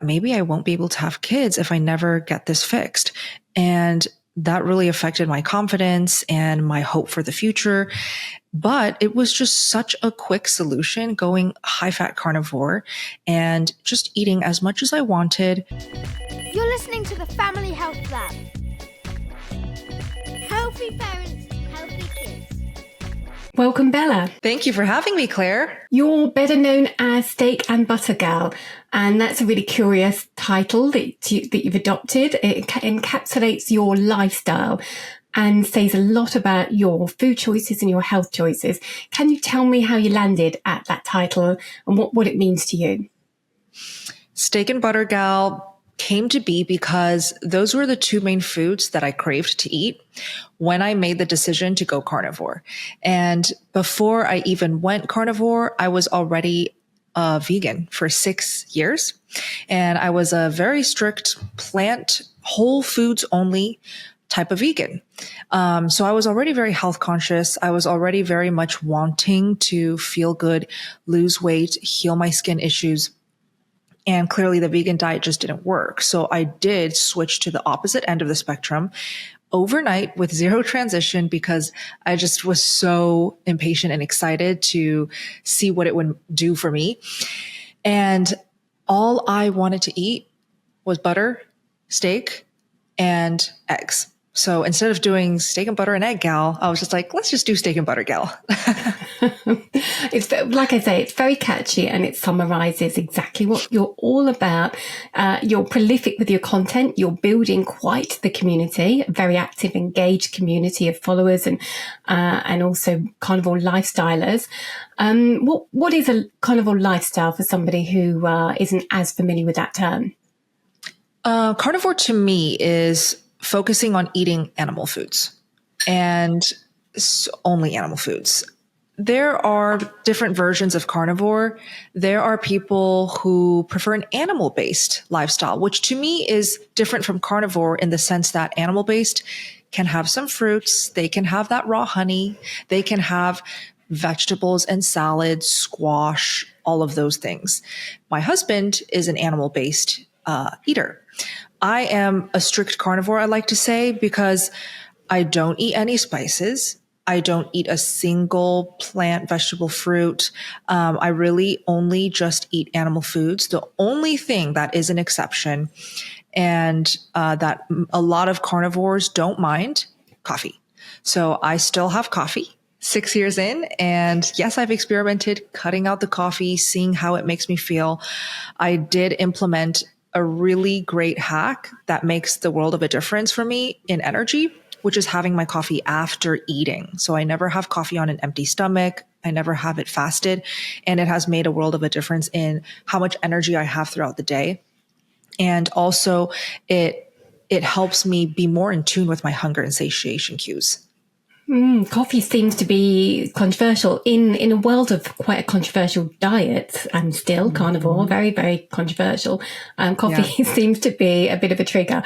maybe I won't be able to have kids if I never get this fixed. And that really affected my confidence and my hope for the future. But it was just such a quick solution, going high fat carnivore and just eating as much as I wanted. You're listening to the Family Health Lab. Healthy parents, healthy kids. Welcome, Bella. Thank you for having me, Claire. You're better known as Steak and Butter Gal, and that's a really curious title that you've adopted. It encapsulates your lifestyle and says a lot about your food choices and your health choices. Can you tell me how you landed at that title and what it means to you? Steak and Butter Gal came to be because those were the two main foods that I craved to eat when I made the decision to go carnivore. And before I even went carnivore, I was already a vegan for 6 years. And I was a very strict plant, whole foods only type of vegan. So I was already very health conscious. I was already very much wanting to feel good, lose weight, heal my skin issues. And clearly the vegan diet just didn't work. So I did switch to the opposite end of the spectrum overnight with zero transition because I just was so impatient and excited to see what it would do for me. And all I wanted to eat was butter, steak, and eggs. So instead of doing steak and butter and egg gal, I was just like, let's just do steak and butter gal. It's like I say, it's very catchy and it summarizes exactly what you're all about. You're prolific with your content. You're building quite the community, a very active, engaged community of followers and also carnivore lifestylers. What is a carnivore lifestyle for somebody who isn't as familiar with that term? Carnivore to me is focusing on eating animal foods and only animal foods. There are different versions of carnivore. There are people who prefer an animal-based lifestyle, which to me is different from carnivore in the sense that animal-based can have some fruits. They can have that raw honey. They can have vegetables and salads, squash, all of those things. My husband is an animal-based eater. I am a strict carnivore, I like to say, because I don't eat any spices. I don't eat a single plant, vegetable, fruit. I really only just eat animal foods. The only thing that is an exception and that a lot of carnivores don't mind, coffee. So I still have coffee 6 years in. And yes, I've experimented cutting out the coffee, seeing how it makes me feel. I did implement a really great hack that makes the world of a difference for me in energy, which is having my coffee after eating. So I never have coffee on an empty stomach. I never have it fasted. And it has made a world of a difference in how much energy I have throughout the day. And also it helps me be more in tune with my hunger and satiation cues. Coffee seems to be controversial in a world of quite a controversial diet and still carnivore, very, very controversial. Coffee seems to be a bit of a trigger.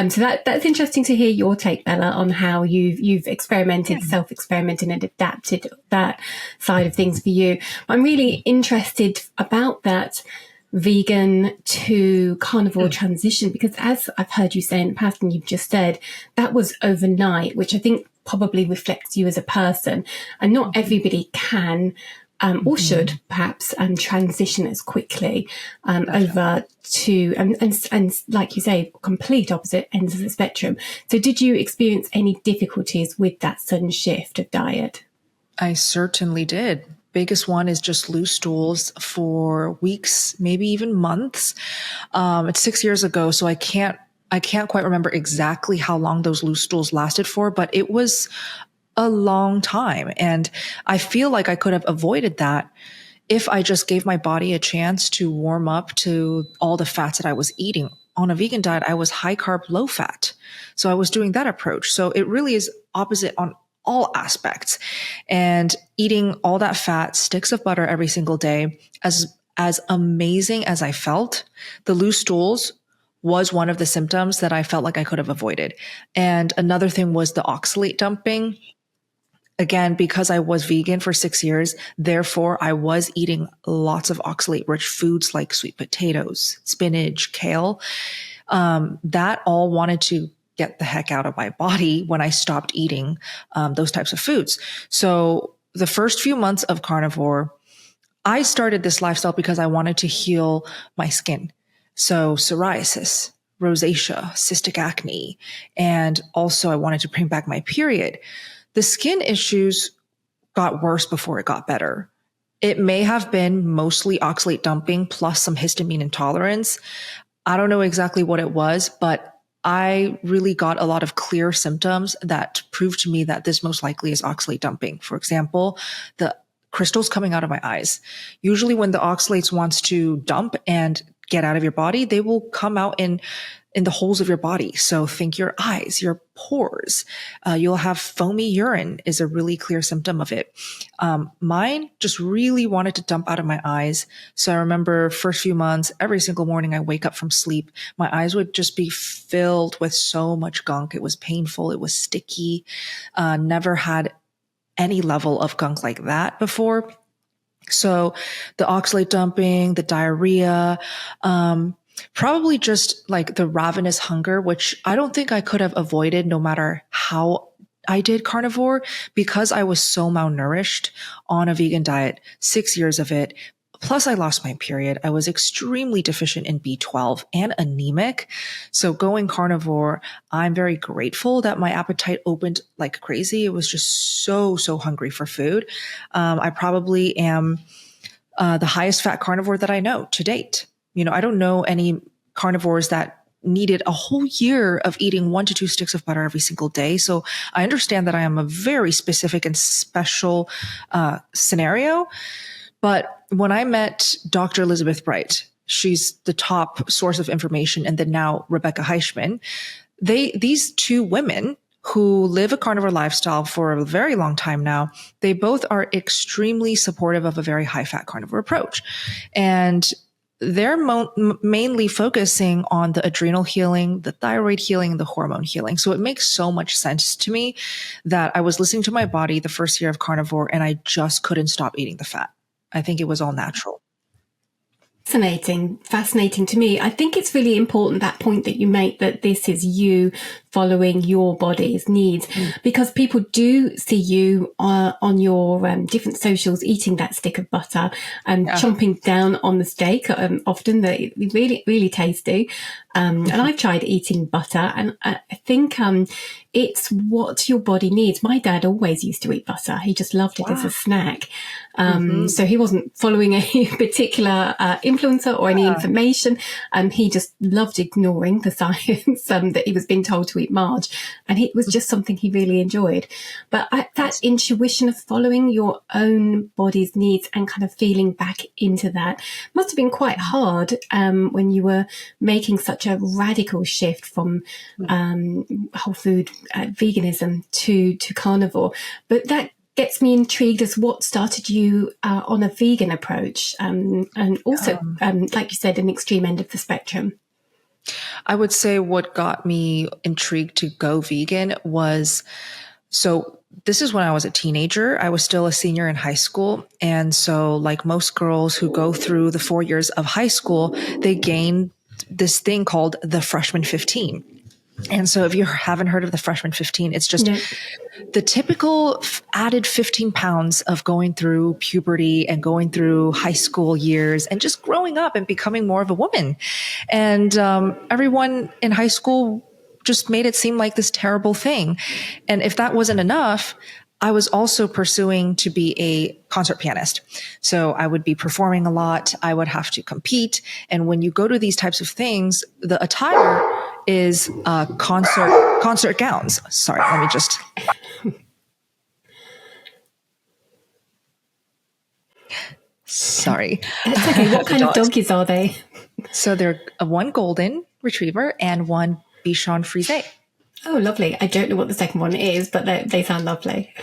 So that's interesting to hear your take, Bella, on how you've experimented, self-experimented and adapted that side of things for you. I'm really interested about that vegan to carnivore transition, because as I've heard you say in the past and you've just said, that was overnight, which I think probably reflects you as a person, and not everybody can or should perhaps transition as quickly over to and like you say, complete opposite ends of the spectrum. So did you experience any difficulties with that sudden shift of diet? I certainly did. Biggest one is just loose stools for weeks, maybe even months. It's 6 years ago, so I can't quite remember exactly how long those loose stools lasted for, but it was a long time. And I feel like I could have avoided that if I just gave my body a chance to warm up to all the fats that I was eating. On a vegan diet, I was high carb, low fat. So I was doing that approach. So it really is opposite on all aspects. And eating all that fat, sticks of butter every single day, as amazing as I felt, the loose stools was one of the symptoms that I felt like I could have avoided. And another thing was the oxalate dumping. again, because I was vegan for 6 years, therefore I was eating lots of oxalate rich foods like sweet potatoes, spinach, kale. That all wanted to get the heck out of my body when I stopped eating those types of foods. So the first few months of carnivore, I started this lifestyle because I wanted to heal my skin. So psoriasis, rosacea, cystic acne, and also I wanted to bring back my period. The skin issues got worse before it got better. It may have been mostly oxalate dumping plus some histamine intolerance. I don't know exactly what it was, but I really got a lot of clear symptoms that proved to me that this most likely is oxalate dumping. For example, the crystals coming out of my eyes. Usually when the oxalates wants to dump and get out of your body, they will come out in the holes of your body. So think your eyes, your pores. You'll have foamy urine is a really clear symptom of it. Mine just really wanted to dump out of my eyes. So I remember first few months, every single morning I wake up from sleep, my eyes would just be filled with so much gunk. It was painful. It was sticky. Never had any level of gunk like that before. So the oxalate dumping, the diarrhea, probably just like the ravenous hunger, which I don't think I could have avoided no matter how I did carnivore, because I was so malnourished on a vegan diet, 6 years of it. Plus, I lost my period. I was extremely deficient in B12 and anemic. So going carnivore, I'm very grateful that my appetite opened like crazy. It was just so hungry for food. I probably am the highest fat carnivore that I know to date. I don't know any carnivores that needed a whole year of eating 1 to 2 sticks of butter every single day. So I understand that I am a very specific and special scenario. But when I met Dr. Elizabeth Bright, she's the top source of information, and then now Rebecca Heichman, these two women who live a carnivore lifestyle for a very long time now, they both are extremely supportive of a very high-fat carnivore approach. And they're mainly focusing on the adrenal healing, the thyroid healing, the hormone healing. So it makes so much sense to me that I was listening to my body the first year of carnivore, and I just couldn't stop eating the fat. I think it was all natural. Fascinating to me. I think it's really important, that point that you make, that this is you following your body's needs, because people do see you on your different socials eating that stick of butter and chomping down on the steak. Often they're really tasty. And I've tried eating butter, and I think it's what your body needs. My dad always used to eat butter. He just loved it as a snack. So he wasn't following any particular influencer or any information. He just loved ignoring the science that he was being told to eat Marge. And it was just something he really enjoyed. But that intuition of following your own body's needs and kind of feeling back into that must have been quite hard when you were making such a radical shift from whole food veganism to carnivore. But that gets me intrigued as what started you on a vegan approach, and also, like you said, an extreme end of the spectrum. I would say what got me intrigued to go vegan was, so this is when I was a teenager. I was still a senior in high school. And so like most girls who go through the 4 years of high school, they gain this thing called the freshman 15. And so if you haven't heard of the freshman 15, it's just the typical added 15 pounds of going through puberty and going through high school years and just growing up and becoming more of a woman. And everyone in high school just made it seem like this terrible thing. And if that wasn't enough, I was also pursuing to be a concert pianist. So I would be performing a lot. I would have to compete. And when you go to these types of things, the attire is concert gowns. Sorry, let me just. Sorry. That's okay. What kind of doggies are they? So they're one golden retriever and one Bichon Frise. Oh, lovely. I don't know what the second one is, but they sound lovely.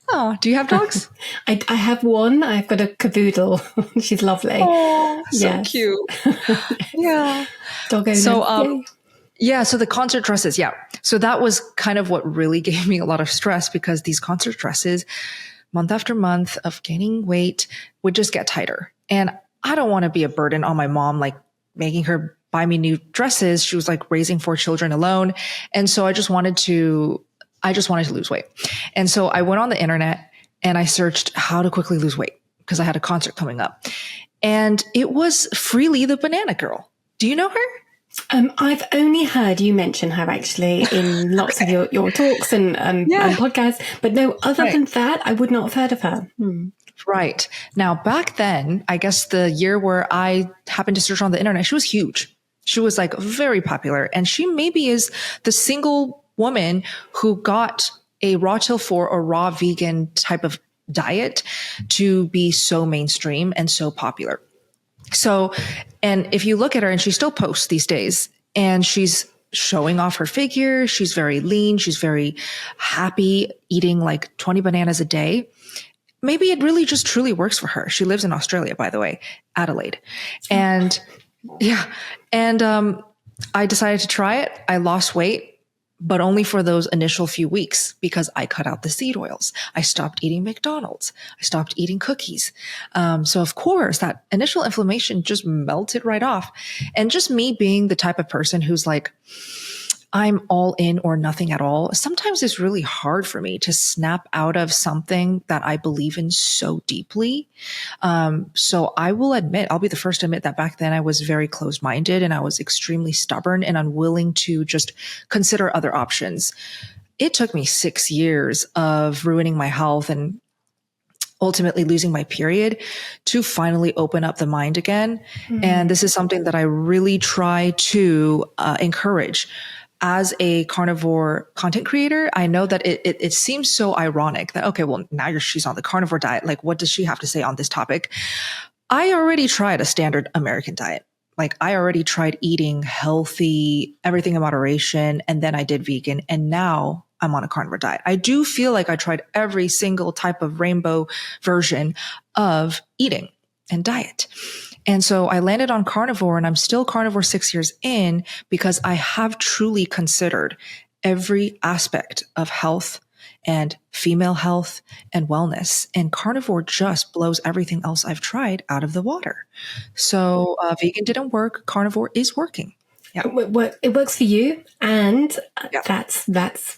Oh, do you have dogs? I have one. I've got a cavoodle. She's lovely. Oh, so cute. Yeah. Dog owner. So, Yeah, so the concert dresses, yeah. So that was kind of what really gave me a lot of stress, because these concert dresses, month after month of gaining weight, would just get tighter. And I don't want to be a burden on my mom, like making her buy me new dresses. She was like raising 4 children alone. And so I just wanted to lose weight. And so I went on the internet and I searched how to quickly lose weight, because I had a concert coming up. And it was Freely the Banana Girl. Do you know her? I've only heard you mention her actually in lots of your talks and podcasts, but no, other than that, I would not have heard of her. Right. Now, back then, I guess the year where I happened to search on the internet, she was huge. She was like very popular. And she maybe is the single woman who got a raw till 4 or raw vegan type of diet to be so mainstream and so popular. So, and if you look at her, and she still posts these days, and she's showing off her figure. She's very lean. She's very happy, eating like 20 bananas a day. Maybe it really just truly works for her. She lives in Australia, by the way, Adelaide. And yeah. And I decided to try it. I lost weight, but only for those initial few weeks, because I cut out the seed oils. I stopped eating McDonald's. I stopped eating cookies. So of course that initial inflammation just melted right off. And just me being the type of person who's like, I'm all in or nothing at all. Sometimes it's really hard for me to snap out of something that I believe in so deeply. So I will admit, I'll be the first to admit that back then I was very closed-minded, and I was extremely stubborn and unwilling to just consider other options. It took me 6 years of ruining my health and ultimately losing my period to finally open up the mind again. And this is something that I really try to encourage. As a carnivore content creator, I know that it seems so ironic that, okay, well, now she's on the carnivore diet. Like, what does she have to say on this topic? I already tried a standard American diet. Like, I already tried eating healthy, everything in moderation, and then I did vegan, and now I'm on a carnivore diet. I do feel like I tried every single type of rainbow version of eating and diet. And so I landed on carnivore, and I'm still carnivore 6 years in, because I have truly considered every aspect of health and female health and wellness. And carnivore just blows everything else I've tried out of the water. So vegan didn't work. Carnivore is working. Yeah. It works for you, and that's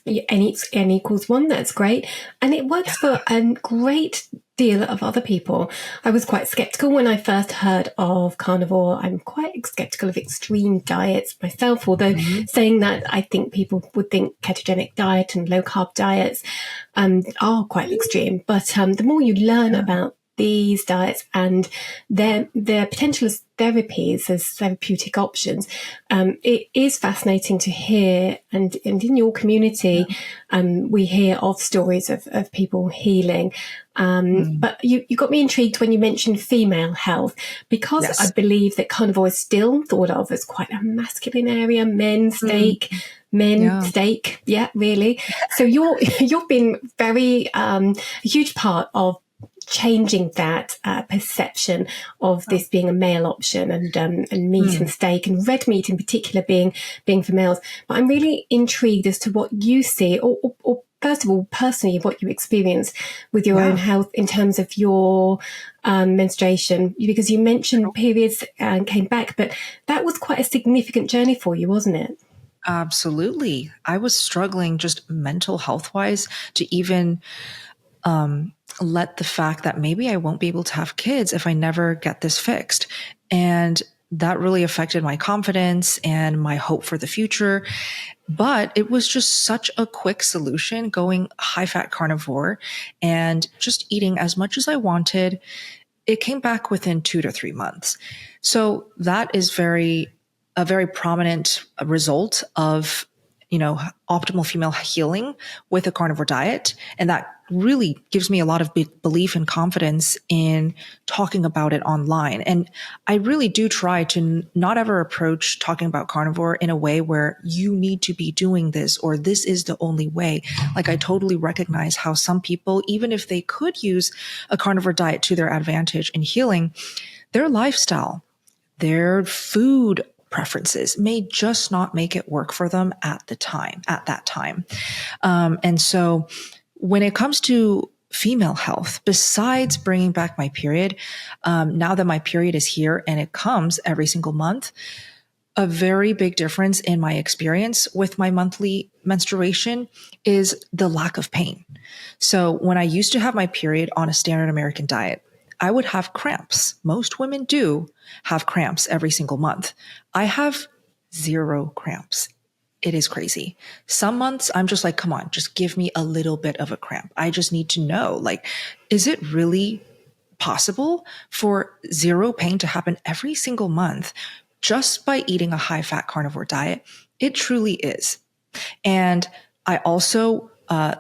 n equals 1. That's great, and it works for a great deal of other people. I was quite skeptical when I first heard of carnivore. I'm quite skeptical of extreme diets myself, although saying that, I think people would think ketogenic diet and low carb diets are quite extreme. But the more you learn about these diets and their potential as therapies, as therapeutic options, it is fascinating to hear. And in your community, we hear of stories of people healing. But you got me intrigued when you mentioned female health, because I believe that carnivore is still thought of as quite a masculine area, steak, really. So you've been very a huge part of changing that perception of this being a male option, and meat and steak and red meat in particular being for males. But I'm really intrigued as to what you see, or first of all, personally, what you experience with your own health in terms of your menstruation, because you mentioned periods and came back, but that was quite a significant journey for you, wasn't it? Absolutely. I was struggling just mental health wise to even let the fact that maybe I won't be able to have kids if I never get this fixed. And that really affected my confidence and my hope for the future. But it was just such a quick solution, going high fat carnivore and just eating as much as I wanted. It came back within 2 to 3 months. So that is a very prominent result of, optimal female healing with a carnivore diet. And that really gives me a lot of belief and confidence in talking about it online. And I really do try to not ever approach talking about carnivore in a way where you need to be doing this, or this is the only way. Like, I totally recognize how some people, even if they could use a carnivore diet to their advantage in healing, their lifestyle, their food preferences may just not make it work for them at that time. And so when it comes to female health, besides bringing back my period, now that my period is here and it comes every single month, a very big difference in my experience with my monthly menstruation is the lack of pain. So when I used to have my period on a standard American diet, I would have cramps. Most women do have cramps every single month. I have 0 cramps. It is crazy. Some months I'm just like, come on, just give me a little bit of a cramp. I just need to know, like, is it really possible for 0 pain to happen every single month just by eating a high fat carnivore diet? It truly is. And I also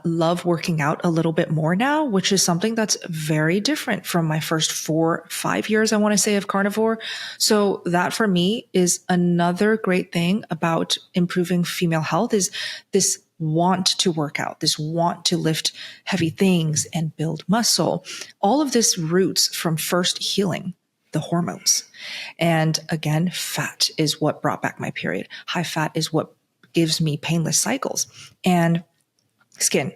love working out a little bit more now, which is something that's very different from my first 4-5 years, I want to say, of carnivore. So that for me is another great thing about improving female health, is this want to work out, this want to lift heavy things and build muscle. All of this roots from first healing the hormones. And again, fat is what brought back my period. High fat is what gives me painless cycles. And skin.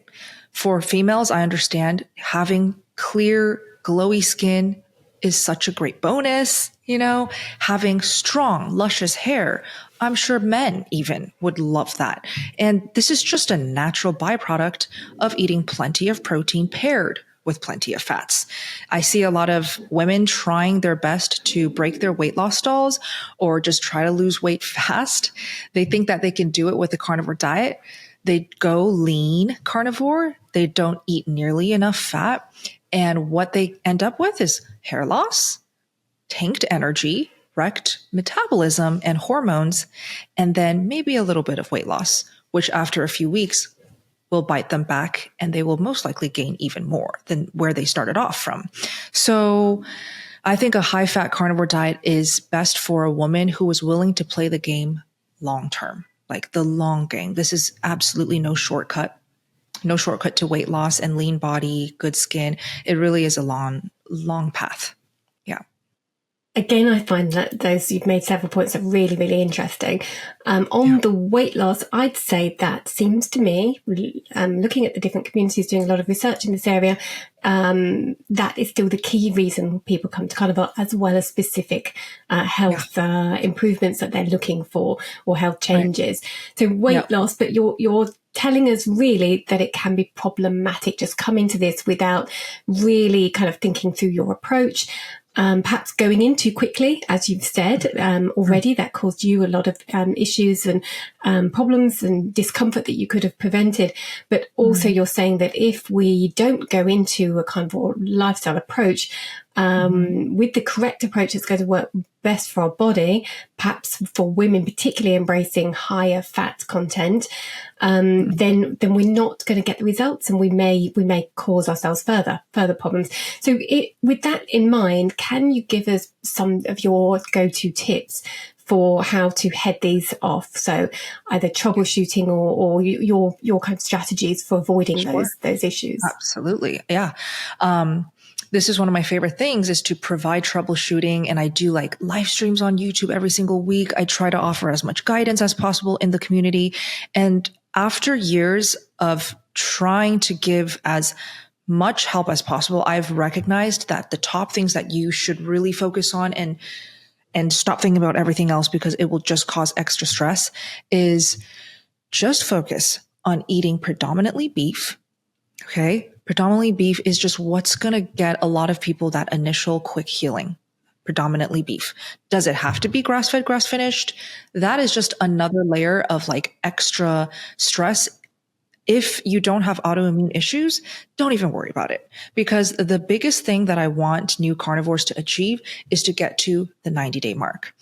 For females, I understand having clear, glowy skin is such a great bonus. Having strong, luscious hair. I'm sure men even would love that. And this is just a natural byproduct of eating plenty of protein paired with plenty of fats. I see a lot of women trying their best to break their weight loss stalls or just try to lose weight fast. They think that they can do it with a carnivore diet. They go lean carnivore. They don't eat nearly enough fat. And what they end up with is hair loss, tanked energy, wrecked metabolism and hormones, and then maybe a little bit of weight loss, which after a few weeks will bite them back, and they will most likely gain even more than where they started off from. So I think a high fat carnivore diet is best for a woman who is willing to play the game long term. Like the long game. This is absolutely no shortcut to weight loss and lean body, good skin. It really is a long, long path. Yeah. Again, I find that you've made several points that are really, really interesting. On the weight loss, I'd say that seems to me, looking at the different communities, doing a lot of research in this area, that is still the key reason people come to Carnivore, as well as specific health improvements that they're looking for, or health changes. Right. So weight loss, but you're telling us really that it can be problematic just coming to this without really kind of thinking through your approach. Perhaps going in too quickly, as you've said already, that caused you a lot of issues and problems and discomfort that you could have prevented. But also you're saying that if we don't go into a carnivore lifestyle approach, with the correct approach, it's going to work best for our body, perhaps for women, particularly embracing higher fat content, then we're not going to get the results, and we may cause ourselves further problems. So with that in mind, can you give us some of your go-to tips for how to head these off? So either troubleshooting or your kind of strategies for avoiding those issues. Absolutely. Yeah. This is one of my favorite things, is to provide troubleshooting. And I do like live streams on YouTube every single week. I try to offer as much guidance as possible in the community. And after years of trying to give as much help as possible, I've recognized that the top things that you should really focus on and stop thinking about everything else, because it will just cause extra stress, is just focus on eating predominantly beef. Okay. Predominantly beef is just what's going to get a lot of people that initial quick healing. Predominantly beef. Does it have to be grass-fed, grass-finished? That is just another layer of like extra stress. If you don't have autoimmune issues, don't even worry about it, because the biggest thing that I want new carnivores to achieve is to get to the 90-day mark.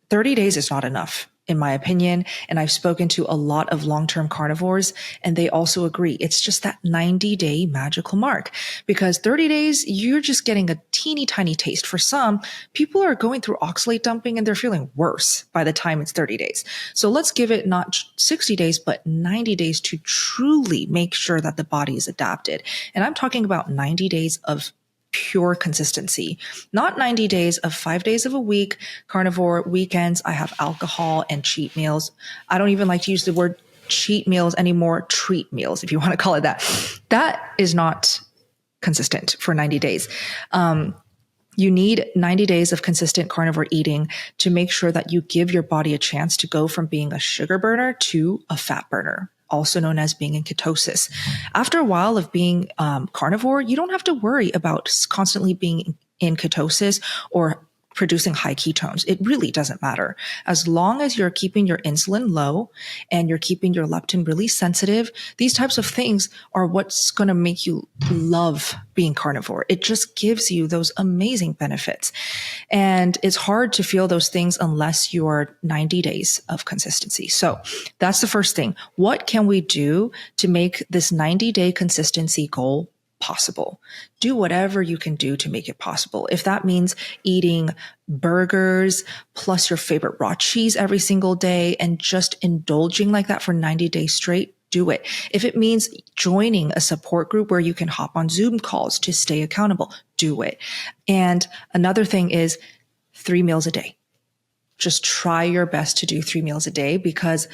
30 days is not enough, in my opinion. And I've spoken to a lot of long-term carnivores, and they also agree. It's just that 90-day magical mark, because 30 days, you're just getting a teeny tiny taste. For some, people are going through oxalate dumping and they're feeling worse by the time it's 30 days. So let's give it not 60 days, but 90 days to truly make sure that the body is adapted. And I'm talking about 90 days of pure consistency, not 90 days of 5 days of a week, carnivore weekends. I have alcohol and cheat meals. I don't even like to use the word cheat meals anymore. Treat meals, if you want to call it that. That is not consistent for 90 days. You need 90 days of consistent carnivore eating to make sure that you give your body a chance to go from being a sugar burner to a fat burner, also known as being in ketosis. After a while of being carnivore, you don't have to worry about constantly being in ketosis or producing high ketones. It really doesn't matter. As long as you're keeping your insulin low and you're keeping your leptin really sensitive, these types of things are what's going to make you love being carnivore. It just gives you those amazing benefits. And it's hard to feel those things unless you're 90 days of consistency. So that's the first thing. What can we do to make this 90-day consistency goal possible? Do whatever you can do to make it possible. If that means eating burgers plus your favorite raw cheese every single day and just indulging like that for 90 days straight, do it. If it means joining a support group where you can hop on Zoom calls to stay accountable, do it. And another thing is 3 meals a day. Just try your best to do 3 meals a day, because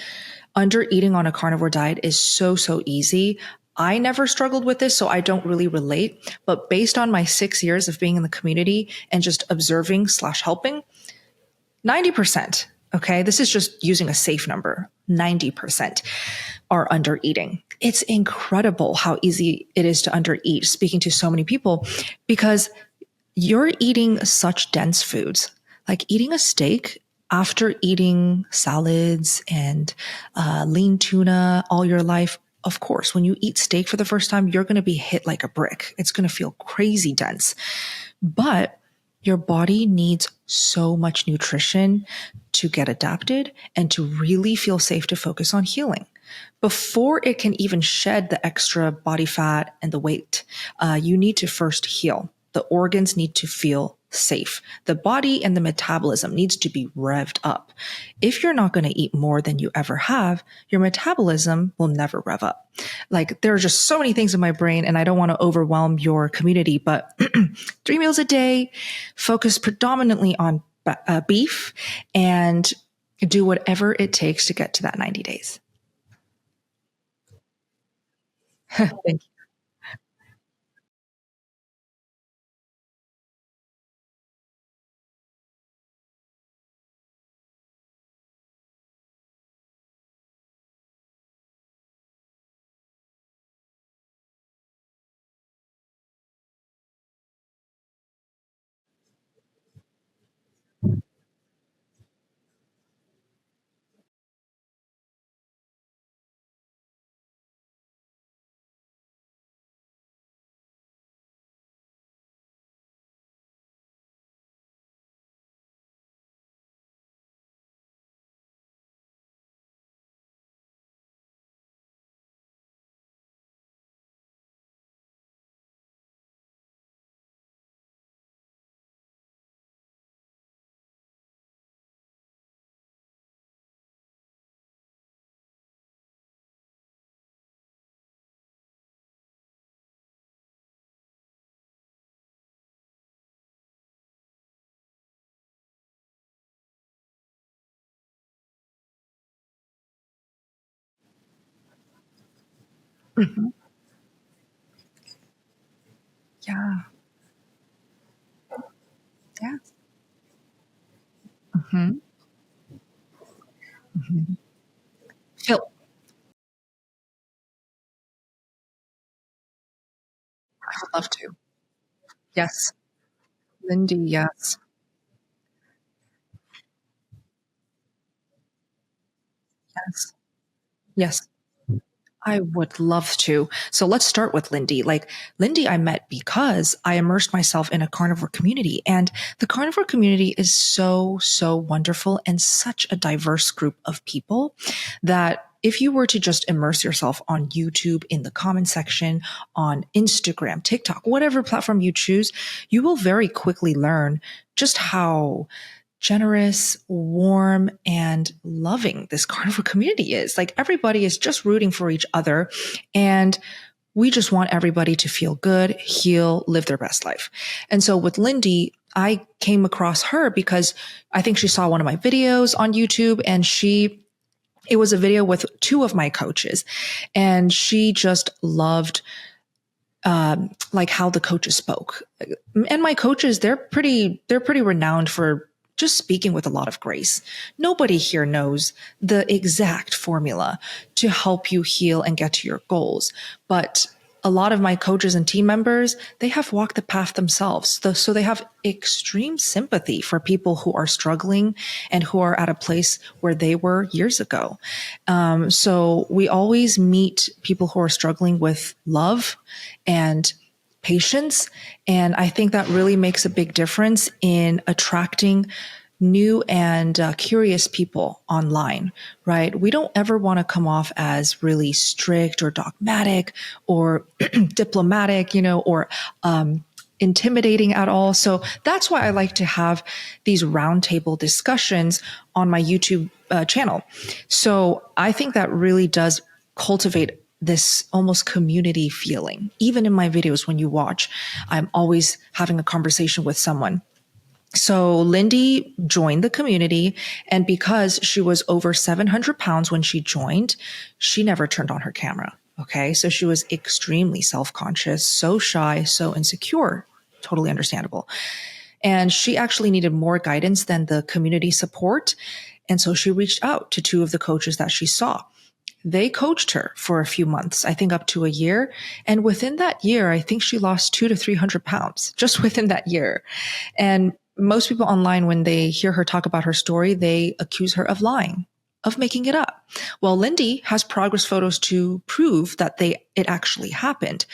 under eating on a carnivore diet is so easy. I never struggled with this, so I don't really relate. But based on my 6 years of being in the community and just observing / helping, 90%, okay, this is just using a safe number, 90% are under eating. It's incredible how easy it is to undereat, speaking to so many people, because you're eating such dense foods, like eating a steak after eating salads and lean tuna all your life. Of course, when you eat steak for the first time, you're going to be hit like a brick. It's going to feel crazy dense. But your body needs so much nutrition to get adapted and to really feel safe to focus on healing. Before it can even shed the extra body fat and the weight, you need to first heal. The organs need to feel safe. The body and the metabolism needs to be revved up. If you're not going to eat more than you ever have, your metabolism will never rev up. Like, there are just so many things in my brain, and I don't want to overwhelm your community, but 3 meals a day, focus predominantly on beef, and do whatever it takes to get to that 90 days. Thank you. Mhm. Yeah. Yeah. Mhm. Mhm. Phil, I would love to. Yes. Lindy, yes. Yes. Yes. I would love to. So let's start with Lindy. Like, Lindy, I met because I immersed myself in a carnivore community, and the carnivore community is so wonderful and such a diverse group of people that if you were to just immerse yourself on YouTube, in the comment section, on Instagram, TikTok, whatever platform you choose, you will very quickly learn just how generous, warm, and loving this carnivore community is. Like, everybody is just rooting for each other. And We just want everybody to feel good, heal, live their best life. And so with Lindy, I came across her because I think she saw one of my videos on YouTube, and it was a video with two of my coaches, and she just loved like how the coaches spoke. And my coaches, they're pretty renowned for just speaking with a lot of grace. Nobody here knows the exact formula to help you heal and get to your goals. But a lot of my coaches and team members, they have walked the path themselves. So they have extreme sympathy for people who are struggling and who are at a place where they were years ago. So we always meet people who are struggling with love and patience. And I think that really makes a big difference in attracting new and curious people online, right? We don't ever want to come off as really strict or dogmatic or diplomatic, or intimidating at all. So that's why I like to have these roundtable discussions on my YouTube channel. So I think that really does cultivate this almost community feeling. Even in my videos, when you watch, I'm always having a conversation with someone. So Lindy joined the community, and because she was over 700 pounds when she joined, she never turned on her camera. Okay. So she was extremely self-conscious, so shy, so insecure, totally understandable. And she actually needed more guidance than the community support. And so she reached out to two of the coaches that she saw. They coached her for a few months, I think up to a year. And within that year, I think she lost 200 to 300 pounds just within that year. And most people online, when they hear her talk about her story, they accuse her of lying, of making it up. Well, Lindy has progress photos to prove that it actually happened.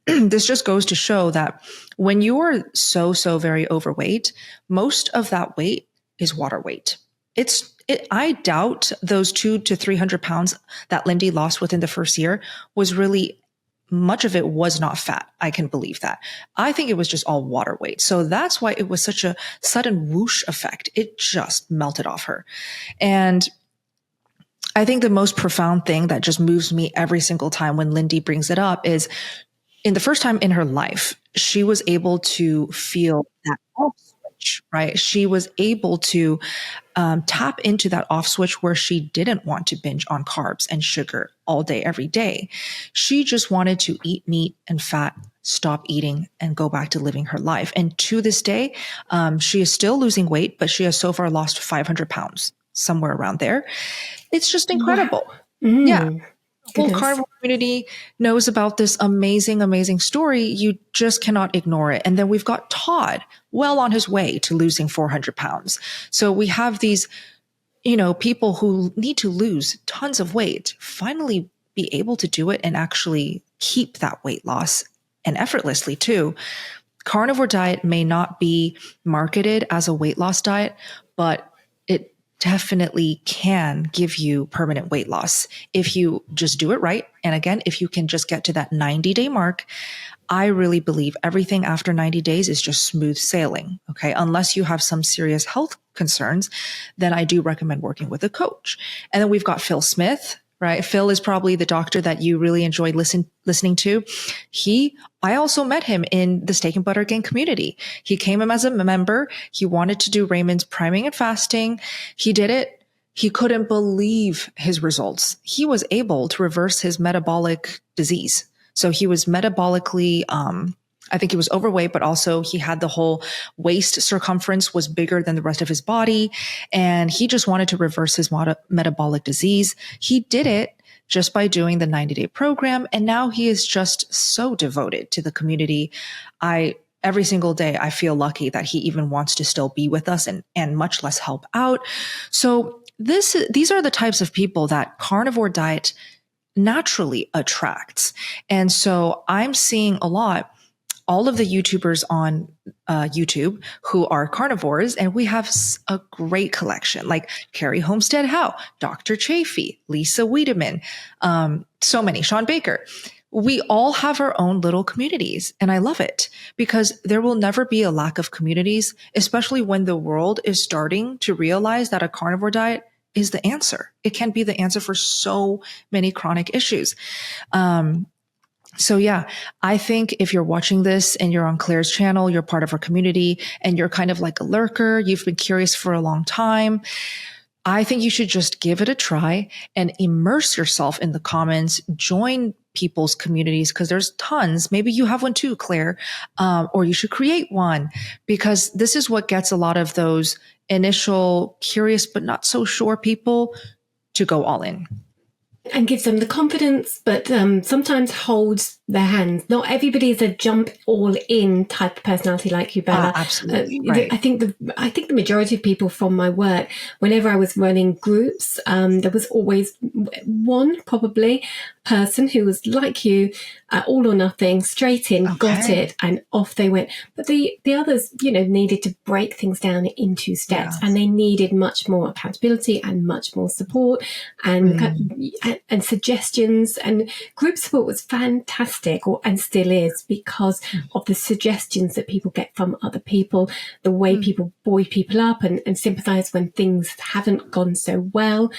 This just goes to show that when you are so very overweight, most of that weight is water weight. I doubt those 200 to 300 pounds that Lindy lost within the first year was really, much of it was not fat. I can believe that. I think it was just all water weight. So that's why it was such a sudden whoosh effect. It just melted off her. And I think the most profound thing that just moves me every single time when Lindy brings it up is, in the first time in her life, she was able to feel that off switch, right? She was able to tap into that off switch where she didn't want to binge on carbs and sugar all day, every day. She just wanted to eat meat and fat, stop eating, and go back to living her life. And to this day, she is still losing weight, but she has so far lost 500 pounds, somewhere around there. It's just incredible. Wow. Yeah. The whole carnivore community knows about this amazing story. You just cannot ignore it. And then we've got Todd, well on his way to losing 400 pounds. So we have these, people who need to lose tons of weight, finally be able to do it and actually keep that weight loss, and effortlessly too. Carnivore diet may not be marketed as a weight loss diet, but it definitely can give you permanent weight loss if you just do it right. And again, if you can just get to that 90-day mark, I really believe everything after 90 days is just smooth sailing. Okay. Unless you have some serious health concerns, then I do recommend working with a coach. And then we've got Phil Smith, right? Phil is probably the doctor that you really enjoyed listening to. I also met him in the Steak and Butter Gang community. He came in as a member. He wanted to do Raymond's priming and fasting. He did it. He couldn't believe his results. He was able to reverse his metabolic disease. So he was metabolically, I think he was overweight, but also he had the whole waist circumference was bigger than the rest of his body. And he just wanted to reverse his metabolic disease. He did it just by doing the 90-day program. And now he is just so devoted to the community. Every single day, I feel lucky that he even wants to still be with us and much less help out. So these are the types of people that carnivore diet naturally attracts. And so I'm seeing a lot, all of the YouTubers on YouTube who are carnivores, and we have a great collection like Carrie Homestead Howe, Dr. Chafee, Lisa Wiedemann, so many, Sean Baker. We all have our own little communities, and I love it because there will never be a lack of communities, especially when the world is starting to realize that a carnivore diet is the answer. It can be the answer for so many chronic issues. So yeah, I think if you're watching this and you're on Claire's channel, you're part of our community and you're kind of like a lurker, you've been curious for a long time, I think you should just give it a try and immerse yourself in the comments, join people's communities because there's tons. Maybe you have one too, Claire, or you should create one because this is what gets a lot of those initial curious but not so sure people to go all in. And gives them the confidence, but sometimes holds their hands. Not everybody is a jump all in type of personality like you, Bella. Absolutely. Right. I think the majority of people from my work, whenever I was running groups, there was always one probably person who was like you, all or nothing, straight in, got it, and off they went. But the others, needed to break things down into steps, and they needed much more accountability and much more support and suggestions. And group support was fantastic, and still is, because of the suggestions that people get from other people, the way people buoy people up and sympathize when things haven't gone so well.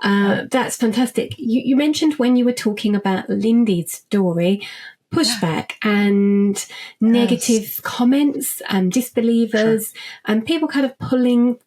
That's fantastic. You mentioned when you were talking about Lindy's story, pushback and negative comments and disbelievers and people kind of pulling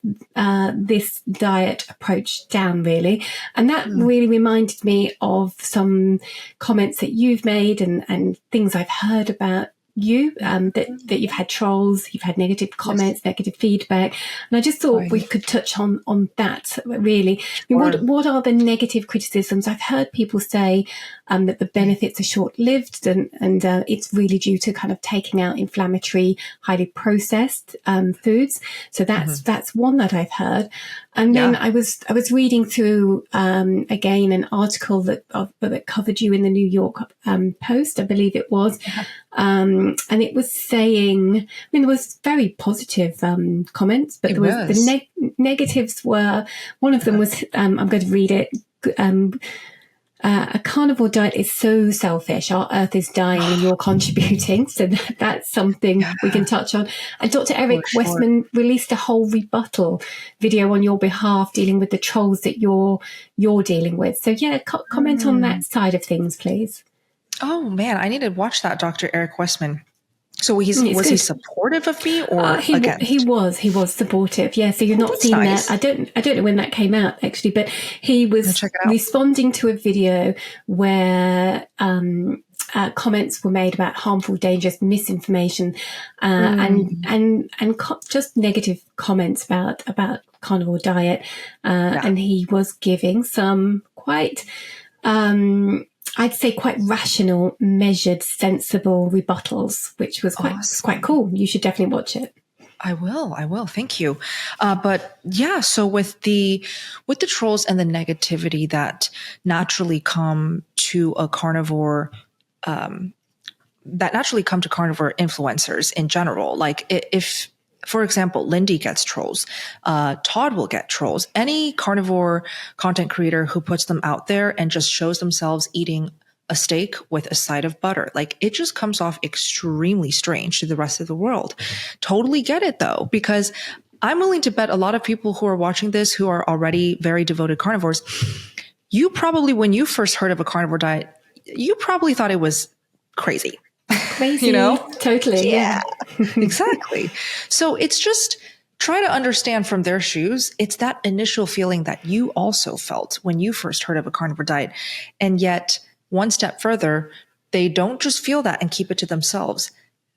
this diet approach down, really. And that really reminded me of some comments that you've made and things I've heard about you, that you've had trolls, you've had negative comments, negative feedback. And I just thought we could touch on that, really. I mean, what are the negative criticisms? I've heard people say that the benefits are short-lived and it's really due to kind of taking out inflammatory, highly processed foods. So that's one that I've heard. And then I was reading through again an article that covered you in the New York Post, I believe it was, and it was saying, there was very positive comments, but the negatives were, one of them was, I'm going to read it. A carnivore diet is so selfish. Our earth is dying and you're contributing. So that's something we can touch on. And Dr. Eric Westman released a whole rebuttal video on your behalf dealing with the trolls that you're dealing with. So comment on that side of things, please. Oh man, I need to watch that, Dr. Eric Westman. So was he supportive of me or against? He was supportive. Yeah. So you're not seeing that. I don't know when that came out actually, but he was responding to a video where comments were made about harmful, dangerous misinformation, and just negative comments about carnivore diet. And he was giving some quite, I'd say quite rational, measured, sensible rebuttals, which was quite cool. You should definitely watch it. I will. Thank you. But yeah, so with the trolls and the negativity that naturally come to a carnivore, carnivore influencers in general, like if, for example, Lindy gets trolls, Todd will get trolls. Any carnivore content creator who puts them out there and just shows themselves eating a steak with a side of butter, like it just comes off extremely strange to the rest of the world. Totally get it though, because I'm willing to bet a lot of people who are watching this who are already very devoted carnivores, you probably, when you first heard of a carnivore diet, you probably thought it was crazy. Crazy, totally. Yeah. Exactly. So it's just try to understand from their shoes. It's that initial feeling that you also felt when you first heard of a carnivore diet. And yet one step further, they don't just feel that and keep it to themselves.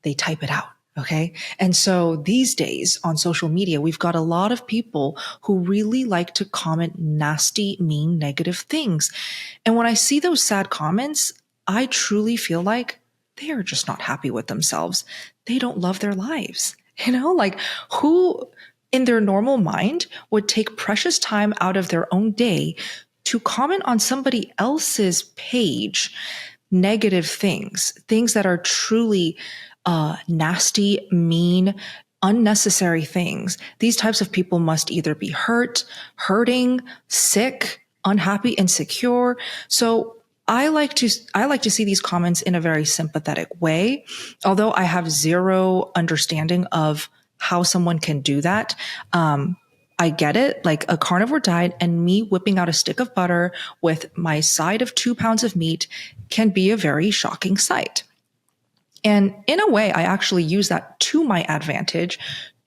They type it out. Okay. And so these days on social media, we've got a lot of people who really like to comment nasty, mean, negative things. And when I see those sad comments, I truly feel like they are just not happy with themselves. They don't love their lives. Like who in their normal mind would take precious time out of their own day to comment on somebody else's page, negative things that are truly nasty, mean, unnecessary things. These types of people must either be hurting, sick, unhappy, insecure. So I like to see these comments in a very sympathetic way, although I have zero understanding of how someone can do that. I get it. Like a carnivore diet and me whipping out a stick of butter with my side of 2 pounds of meat can be a very shocking sight. And in a way, I actually use that to my advantage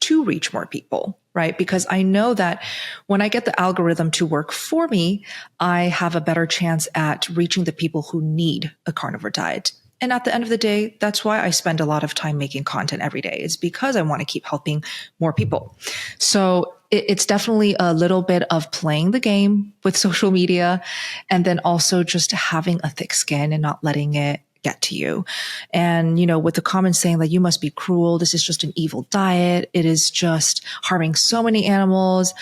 to reach more people, right? Because I know that when I get the algorithm to work for me, I have a better chance at reaching the people who need a carnivore diet. And at the end of the day, that's why I spend a lot of time making content every day, is because I want to keep helping more people. So it's definitely a little bit of playing the game with social media, and then also just having a thick skin and not letting it get to you. And, with the comments saying that you must be cruel, this is just an evil diet, it is just harming so many animals.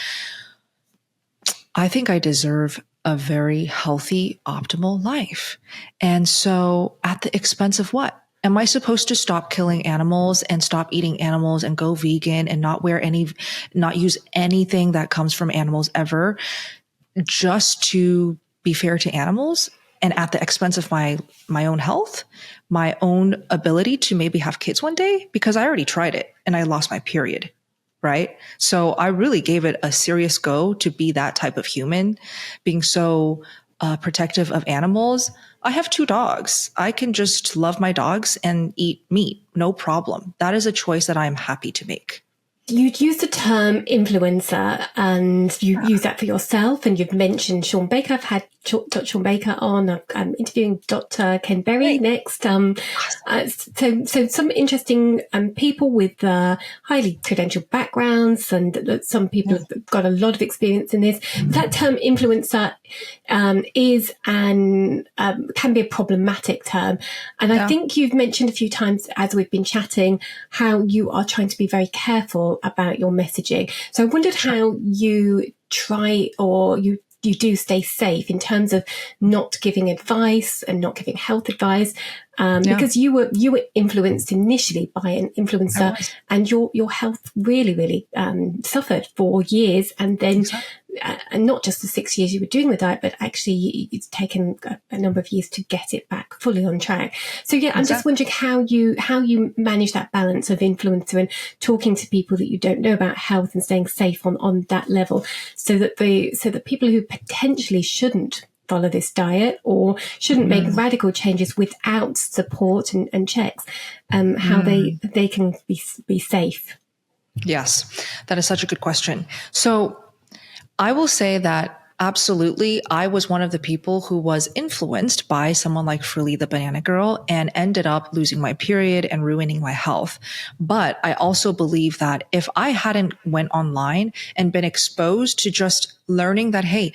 I think I deserve a very healthy, optimal life. And so at the expense of what? Am I supposed to stop killing animals and stop eating animals and go vegan and not use anything that comes from animals ever, just to be fair to animals? And at the expense of my own health, my own ability to maybe have kids one day, because I already tried it and I lost my period, right? So I really gave it a serious go to be that type of human, being so protective of animals. I have 2 dogs. I can just love my dogs and eat meat, no problem. That is a choice that I'm happy to make. You'd use the term influencer, and you use that for yourself, and you've mentioned Sean Baker. I've had Dr. Sean Baker on. I'm interviewing Dr. Ken Berry next. So some interesting people with highly credentialed backgrounds, and some people have got a lot of experience in this. That term influencer is and can be a problematic term. And I think you've mentioned a few times as we've been chatting how you are trying to be very careful about your messaging. So I wondered how you try, or you do stay safe in terms of not giving advice and not giving health advice, because you were influenced initially by an influencer, and your health really suffered for years, and then and not just the 6 years you were doing the diet, but actually it's taken a number of years to get it back fully on track. So I'm just wondering how you manage that balance of influencer and talking to people that you don't know about health and staying safe on that level, so that people who potentially shouldn't follow this diet or shouldn't make radical changes without support and checks, how they can be safe. Yes, that is such a good question. So I will say that absolutely, I was one of the people who was influenced by someone like Frilly the Banana Girl and ended up losing my period and ruining my health. But I also believe that if I hadn't went online and been exposed to just learning that, hey,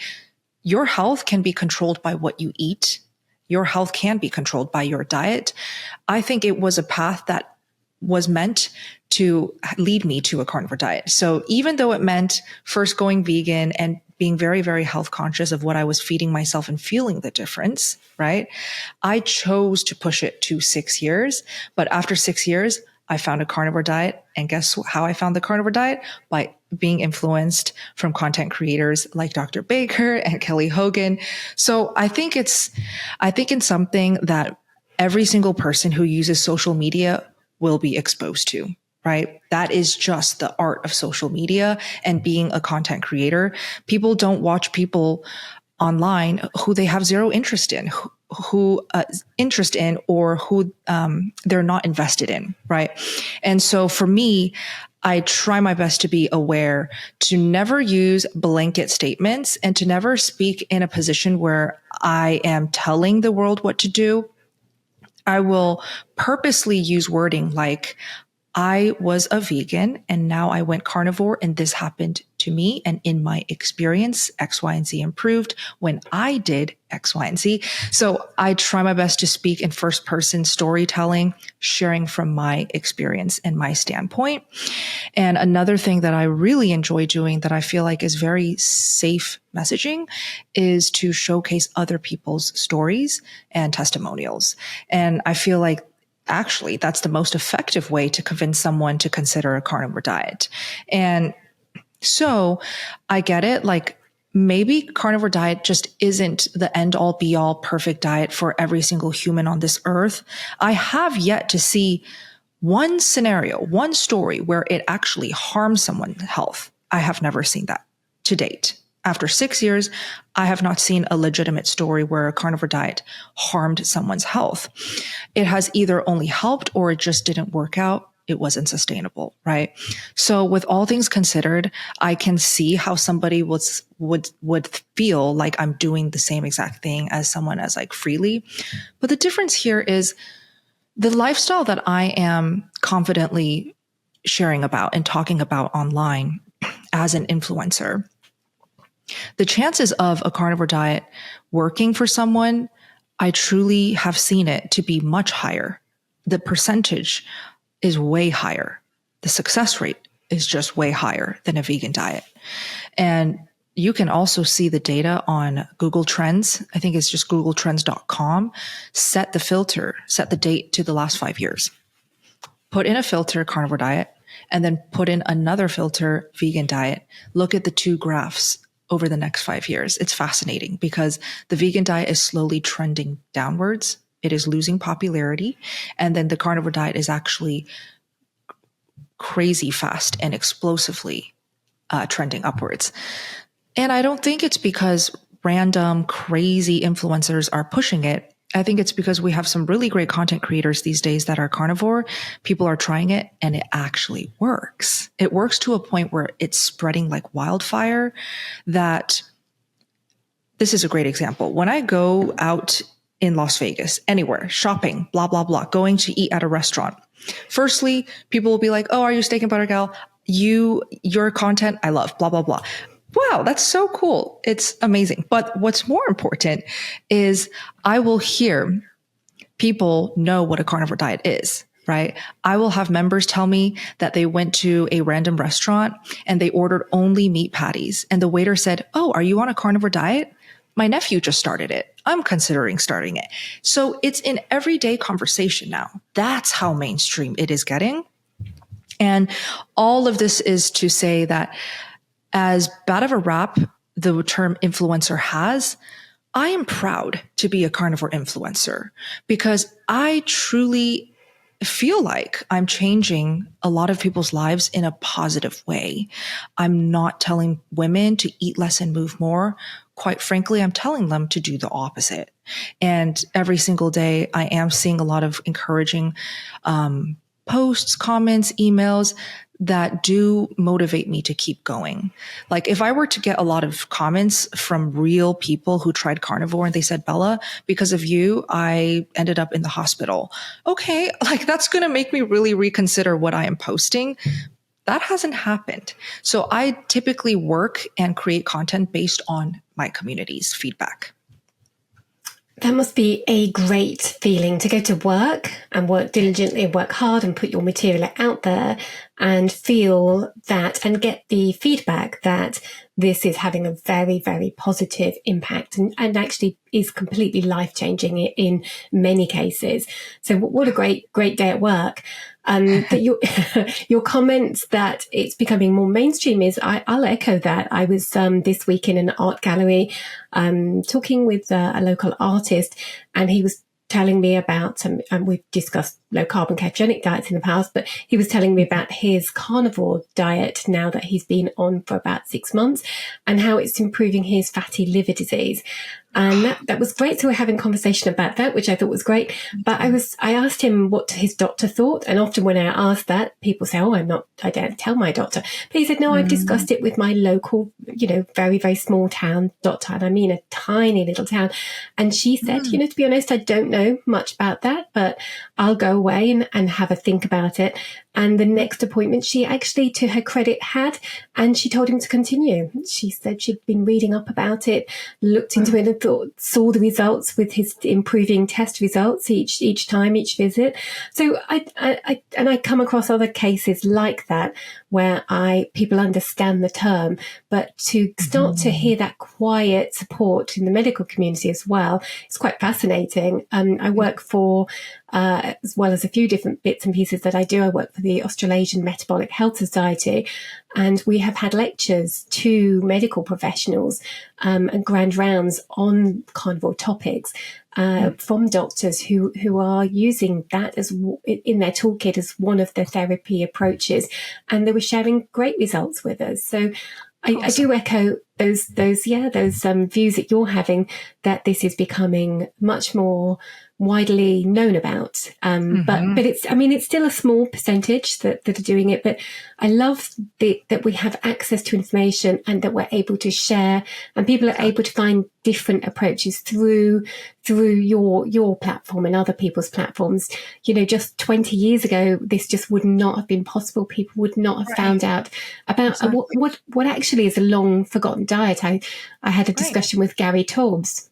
your health can be controlled by what you eat, your health can be controlled by your diet, I think it was a path that was meant to lead me to a carnivore diet. So even though it meant first going vegan and being very, very health conscious of what I was feeding myself and feeling the difference, right? I chose to push it to 6 years. But after 6 years, I found a carnivore diet. And guess how I found the carnivore diet? By being influenced from content creators like Dr. Baker and Kelly Hogan. So I think it's something that every single person who uses social media will be exposed to, right? That is just the art of social media and being a content creator. People don't watch people online who they have zero interest in, or who they're not invested in, right? And so for me, I try my best to be aware, to never use blanket statements and to never speak in a position where I am telling the world what to do. I will purposely use wording like, I was a vegan and now I went carnivore and this happened to me. And in my experience, X, Y, and Z improved when I did X, Y, and Z. So I try my best to speak in first person storytelling, sharing from my experience and my standpoint. And another thing that I really enjoy doing that I feel like is very safe messaging is to showcase other people's stories and testimonials. And I feel like actually that's the most effective way to convince someone to consider a carnivore diet. And so I get it. Like maybe carnivore diet just isn't the end all be all perfect diet for every single human on this earth. I have yet to see one scenario, one story where it actually harms someone's health. I have never seen that to date. After 6 years, I have not seen a legitimate story where a carnivore diet harmed someone's health. It has either only helped or it just didn't work out. It wasn't sustainable, right? So with all things considered, I can see how somebody would feel like I'm doing the same exact thing as someone as like freely. But the difference here is the lifestyle that I am confidently sharing about and talking about online as an influencer. The chances of a carnivore diet working for someone, I truly have seen it to be much higher. The percentage is way higher. The success rate is just way higher than a vegan diet. And you can also see the data on Google Trends. I think it's just googletrends.com. Set the date to the last 5 years. Put in a filter, carnivore diet, and then put in another filter, vegan diet. Look at the two graphs over the next 5 years. It's fascinating because the vegan diet is slowly trending downwards. It is losing popularity. And then the carnivore diet is actually crazy fast and explosively trending upwards. And I don't think it's because random crazy influencers are pushing it. I think it's because we have some really great content creators these days that are carnivore. People are trying it and it actually works. It works to a point where it's spreading like wildfire. That this is a great example. When I go out in Las Vegas, anywhere, shopping, blah, blah, blah, going to eat at a restaurant. Firstly, people will be like, oh, are you steak and butter gal? Your content, I love, blah, blah, blah. Wow, that's so cool. It's amazing. But what's more important is I will hear people know what a carnivore diet is, right? I will have members tell me that they went to a random restaurant and they ordered only meat patties. And the waiter said, oh, are you on a carnivore diet? My nephew just started it. I'm considering starting it. So it's an everyday conversation now. That's how mainstream it is getting. And all of this is to say that as bad of a rap the term influencer has, I am proud to be a carnivore influencer because I truly feel like I'm changing a lot of people's lives in a positive way. I'm not telling women to eat less and move more. Quite frankly, I'm telling them to do the opposite. And every single day, I am seeing a lot of encouraging posts, comments, emails that do motivate me to keep going. Like if I were to get a lot of comments from real people who tried carnivore and they said, Bella, because of you, I ended up in the hospital. Okay, like that's going to make me really reconsider what I am posting. That hasn't happened. So I typically work and create content based on my community's feedback. That must be a great feeling to go to work and work diligently, work hard and put your material out there and feel that and get the feedback that this is having a very, very positive impact and actually is completely life-changing in many cases. So what a great day at work. But your comments that it's becoming more mainstream is, I'll echo that. I was this week in an art gallery talking with a local artist, and he was telling me about, and we've discussed low carb and ketogenic diets in the past, but he was telling me about his carnivore diet now that he's been on for about 6 months and how it's improving his fatty liver disease. And that was great. So we're having a conversation about that, which I thought was great. But I asked him what his doctor thought. And often when I ask that, people say, oh, I don't tell my doctor. But he said, no, I've discussed it with my local, very, very small town doctor. And I mean, a tiny little town. And she said, to be honest, I don't know much about that, but I'll go away and have a think about it. And the next appointment she actually, to her credit, had, and she told him to continue. She said she'd been reading up about it, looked into it and saw the results with his improving test results each time, each visit. So I come across other cases like that where people understand the term, but to start to hear that quiet support in the medical community as well, it's quite fascinating. I work for, as well as a few different bits and pieces that I do, I work for the Australasian Metabolic Health Society, and we have had lectures to medical professionals and grand rounds on carnivore topics from doctors who are using that as in their toolkit as one of the therapy approaches, and they were sharing great results with us. So I do echo those views that you're having, that this is becoming much more widely known about. But it's still a small percentage that are doing it. But I love that we have access to information and that we're able to share, and people are able to find different approaches through your platform and other people's platforms. Just 20 years ago, this just would not have been possible. People would not have found out about what actually is a long forgotten diet. I had a discussion with Gary Taubes,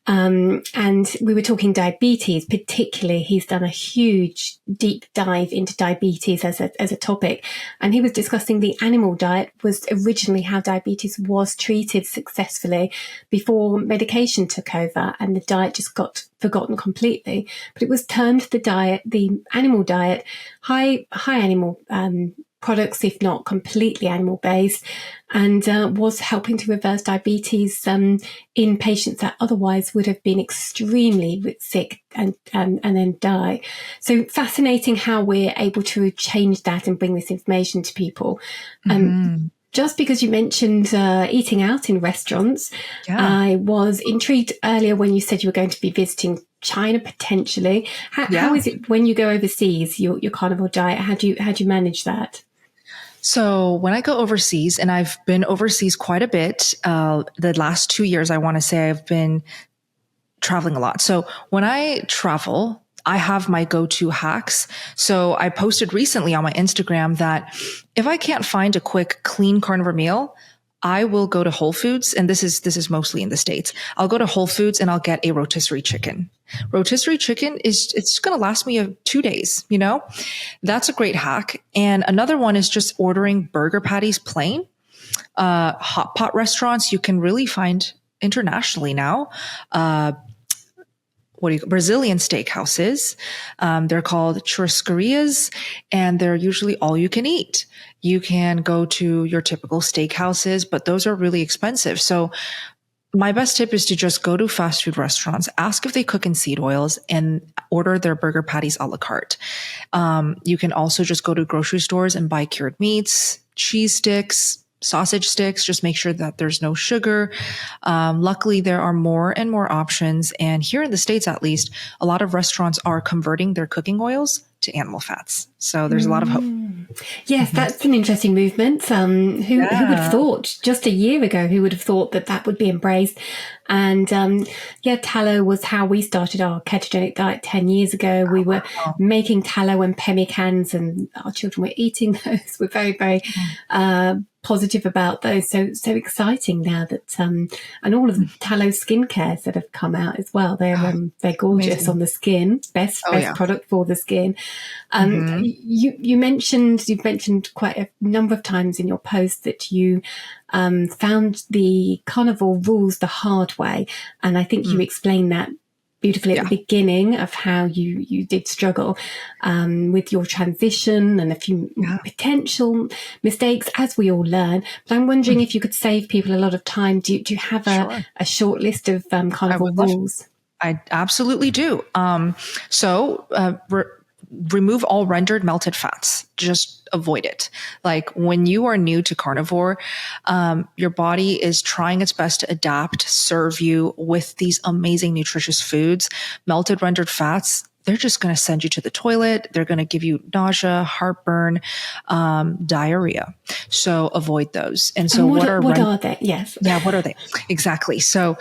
and we were talking diabetes. Particularly, he's done a huge deep dive into diabetes as a topic, and he was discussing the animal diet was originally how diabetes was treated successfully before medication took over, and the diet just got forgotten completely. But it was termed the animal diet, high animal products, if not completely animal-based, and was helping to reverse diabetes in patients that otherwise would have been extremely sick and then die. So fascinating how we're able to change that and bring this information to people. Just because you mentioned eating out in restaurants, I was intrigued earlier when you said you were going to be visiting China potentially. How is it when you go overseas, your carnivore diet? How do you manage that? So when I go overseas, and I've been overseas quite a bit, the last 2 years, I want to say I've been traveling a lot. So when I travel, I have my go-to hacks. So I posted recently on my Instagram that if I can't find a quick, clean carnivore meal, I will go to Whole Foods, and this is mostly in the States. I'll go to Whole Foods and I'll get a rotisserie chicken. Rotisserie chicken it's going to last me 2 days, That's a great hack. And another one is just ordering burger patties plain. Hot pot restaurants you can really find internationally now. Brazilian steakhouses. They're called churrascarias, and they're usually all you can eat. You can go to your typical steakhouses, but those are really expensive. So my best tip is to just go to fast food restaurants, ask if they cook in seed oils, and order their burger patties a la carte. You can also just go to grocery stores and buy cured meats, cheese sticks, sausage sticks. Just make sure that there's no sugar. Luckily, there are more and more options. And here in the States, at least, a lot of restaurants are converting their cooking oils to animal fats. So there's a lot of hope. Yes, that's an interesting movement. Who would have thought just a year ago, who would have thought that would be embraced? And tallow was how we started our ketogenic diet 10 years ago. We were making tallow and pemmicans, and our children were eating those. We're very, very positive about those. So exciting now that and all of the tallow skincare that have come out as well. They're gorgeous. Amazing. On the skin. Best product for the skin. You've mentioned quite a number of times in your post that you found the carnivore rules the hard way, and I think you explained that beautifully at the beginning of how you did struggle with your transition and a few potential mistakes, as we all learn. But I'm wondering if you could save people a lot of time. Do you have a short list of carnivore rules? I absolutely do. Remove all rendered melted fats. Just avoid it. Like when you are new to carnivore, your body is trying its best to adapt, serve you with these amazing nutritious foods. Melted rendered fats, they're just going to send you to the toilet. They're going to give you nausea, heartburn, diarrhea. So avoid those. And so what are they? Yes. Yeah. What are they? Exactly. So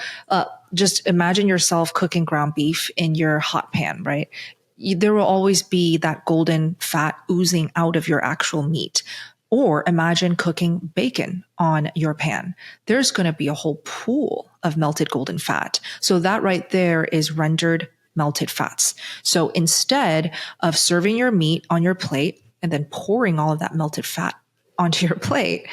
just imagine yourself cooking ground beef in your hot pan, right? There will always be that golden fat oozing out of your actual meat. Or imagine cooking bacon on your pan. There's going to be a whole pool of melted golden fat. So that right there is rendered melted fats. So instead of serving your meat on your plate and then pouring all of that melted fat onto your plate,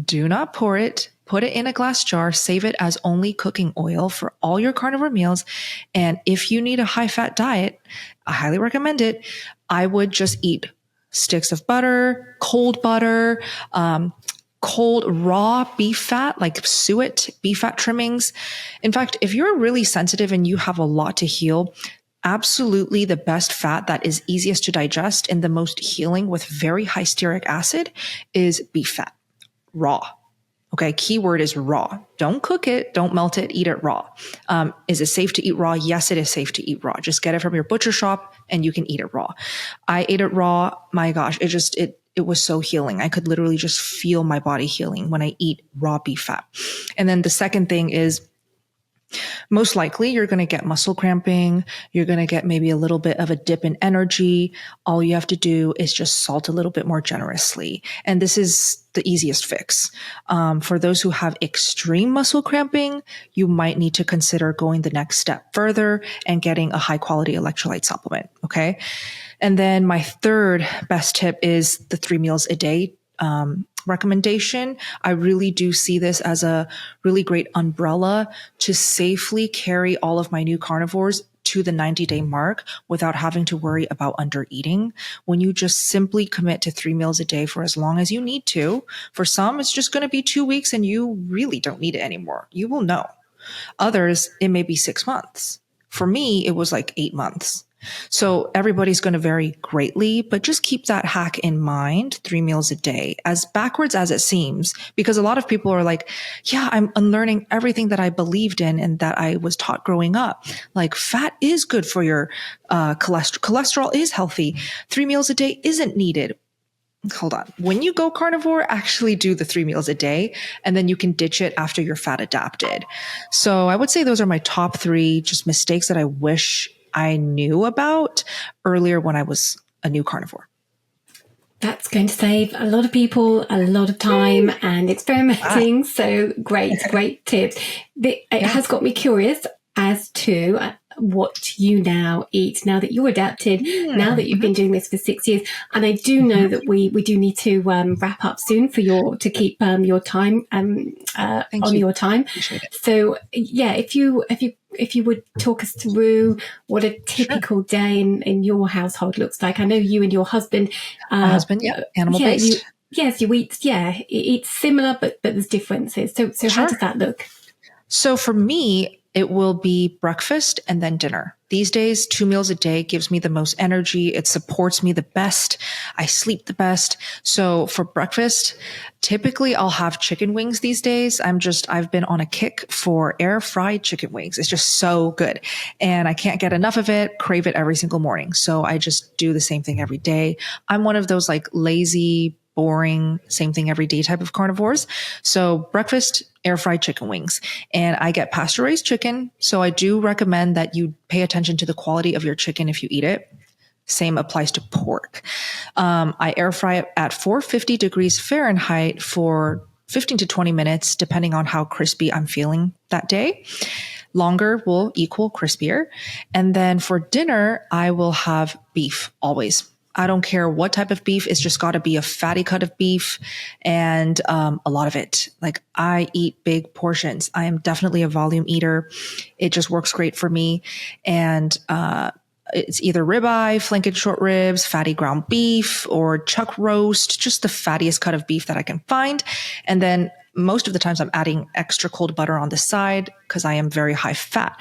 do not pour it put it in a glass jar, save it as only cooking oil for all your carnivore meals. And if you need a high fat diet, I highly recommend it. I would just eat sticks of butter, cold raw beef fat, like suet beef fat trimmings. In fact, if you're really sensitive and you have a lot to heal, absolutely the best fat that is easiest to digest and the most healing with very high stearic acid is beef fat, raw. Okay, keyword is raw. Don't cook it, don't melt it, eat it raw. Is it safe to eat raw? Yes, it is safe to eat raw. Just get it from your butcher shop and you can eat it raw. I ate it raw. My gosh, it was so healing. I could literally just feel my body healing when I eat raw beef fat. And then the second thing is, most likely you're going to get muscle cramping. You're going to get maybe a little bit of a dip in energy. All you have to do is just salt a little bit more generously. And this is the easiest fix. For those who have extreme muscle cramping, you might need to consider going the next step further and getting a high quality electrolyte supplement. Okay. And then my third best tip is the 3 meals a day recommendation. I really do see this as a really great umbrella to safely carry all of my new carnivores to the 90-day mark without having to worry about under eating. When you just simply commit to 3 meals a day for as long as you need to, for some, it's just going to be 2 weeks and you really don't need it anymore. You will know. Others, it may be 6 months. For me, it was like 8 months. So everybody's going to vary greatly, but just keep that hack in mind, 3 meals a day, as backwards as it seems, because a lot of people are like, yeah, I'm unlearning everything that I believed in and that I was taught growing up. Like fat is good for your cholesterol. Cholesterol is healthy. 3 meals a day isn't needed. Hold on. When you go carnivore, actually do the 3 meals a day, and then you can ditch it after you're fat adapted. So I would say those are my top 3 just mistakes that I wish I knew about earlier when I was a new carnivore. That's going to save a lot of people a lot of time and experimenting. So great tips. It has got me curious as to what you now eat now that you're adapted, now that you've been doing this for 6 years. And I do know that we do need to wrap up soon to keep your time your time. So yeah, if you would talk us through what a typical day in your household looks like. I know you and your husband. Animal based. You eat similar, but there's differences. So how does that look? So for me, it will be breakfast and then dinner. These days, 2 meals a day gives me the most energy. It supports me the best. I sleep the best. So for breakfast, typically I'll have chicken wings these days. I've been on a kick for air fried chicken wings. It's just so good. And I can't get enough of it, crave it every single morning. So I just do the same thing every day. I'm one of those like lazy, boring, same thing every day type of carnivores. So breakfast, air fried chicken wings. And I get pasture raised chicken. So I do recommend that you pay attention to the quality of your chicken if you eat it. Same applies to pork. I air fry it at 450 degrees Fahrenheit for 15 to 20 minutes, depending on how crispy I'm feeling that day. Longer will equal crispier. And then for dinner, I will have beef always. I don't care what type of beef. It's just got to be a fatty cut of beef and a lot of it. Like I eat big portions. I am definitely a volume eater. It just works great for me. And it's either ribeye, flank short ribs, fatty ground beef, or chuck roast, just the fattiest cut of beef that I can find. And then most of the times I'm adding extra cold butter on the side because I am very high fat.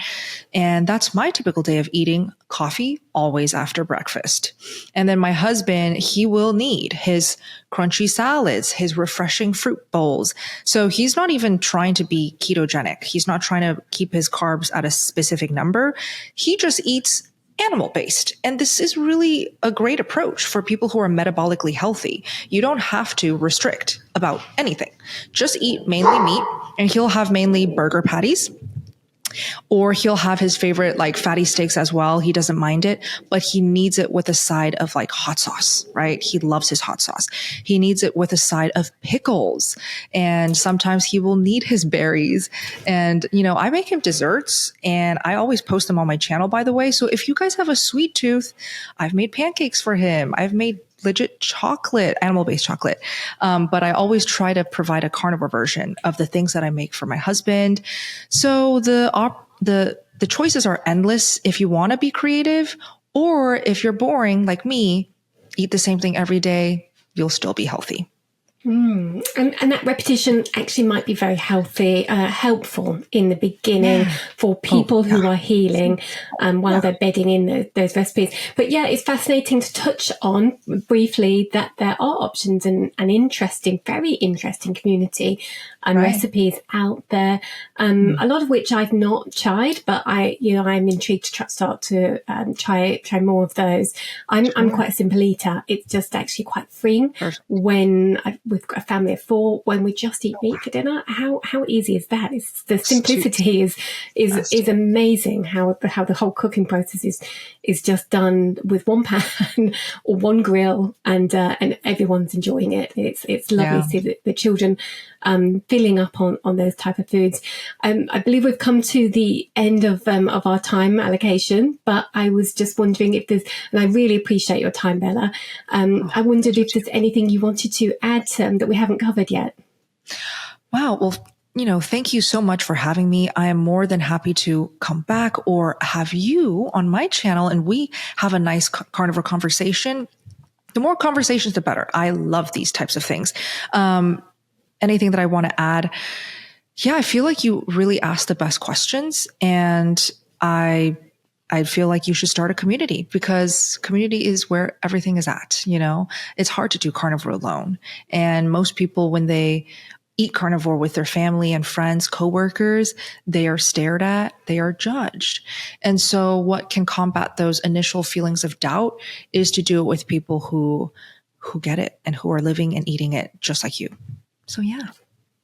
And that's my typical day of eating. Coffee always after breakfast. And then my husband, he will need his crunchy salads, his refreshing fruit bowls. So he's not even trying to be ketogenic. He's not trying to keep his carbs at a specific number. He just eats animal based. And this is really a great approach for people who are metabolically healthy. You don't have to restrict about anything. Just eat mainly meat, and he'll have mainly burger patties. Or he'll have his favorite like fatty steaks as well. He doesn't mind it, but he needs it with a side of like hot sauce, right? He loves his hot sauce. He needs it with a side of pickles. And sometimes he will need his berries. And, I make him desserts and I always post them on my channel, by the way. So if you guys have a sweet tooth, I've made pancakes for him. I've made legit chocolate, animal-based chocolate. But I always try to provide a carnivore version of the things that I make for my husband. So the choices are endless if you want to be creative, or if you're boring like me, eat the same thing every day, you'll still be healthy. And that repetition actually might be very helpful in the beginning for people who are healing while they're bedding in those recipes. But yeah, it's fascinating to touch on briefly that there are options and an interesting, very interesting community and recipes out there, a lot of which I've not tried, but I'm intrigued to start to try more of those. I'm quite a simple eater. It's just actually quite freeing when we've got a family of 4, when we just eat meat for dinner. How easy is that? It's the simplicity is amazing. How the whole cooking process is just done with one pan or one grill, and everyone's enjoying it. It's lovely to see the children filling up on those type of foods. I believe we've come to the end of our time allocation, but I was just wondering if there's, and I really appreciate your time, Bella. I wondered if there's anything you wanted to add that we haven't covered yet. Wow. Well, thank you so much for having me. I am more than happy to come back or have you on my channel and we have a nice carnivore conversation. The more conversations, the better. I love these types of things. Anything that I want to add? Yeah, I feel like you really asked the best questions, and I feel like you should start a community, because community is where everything is at. It's hard to do carnivore alone. And most people, when they eat carnivore with their family and friends, coworkers, they are stared at, they are judged. And so what can combat those initial feelings of doubt is to do it with people who get it and who are living and eating it just like you. So yeah.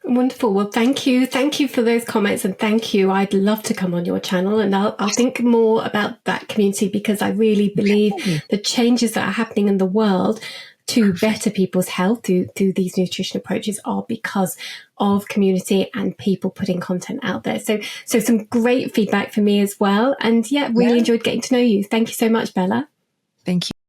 Wonderful. Well, thank you. Thank you for those comments, and thank you. I'd love to come on your channel, and I'll think more about that community, because I really believe the changes that are happening in the world to better people's health through these nutrition approaches are because of community and people putting content out there. So some great feedback for me as well. And really enjoyed getting to know you. Thank you so much, Bella. Thank you.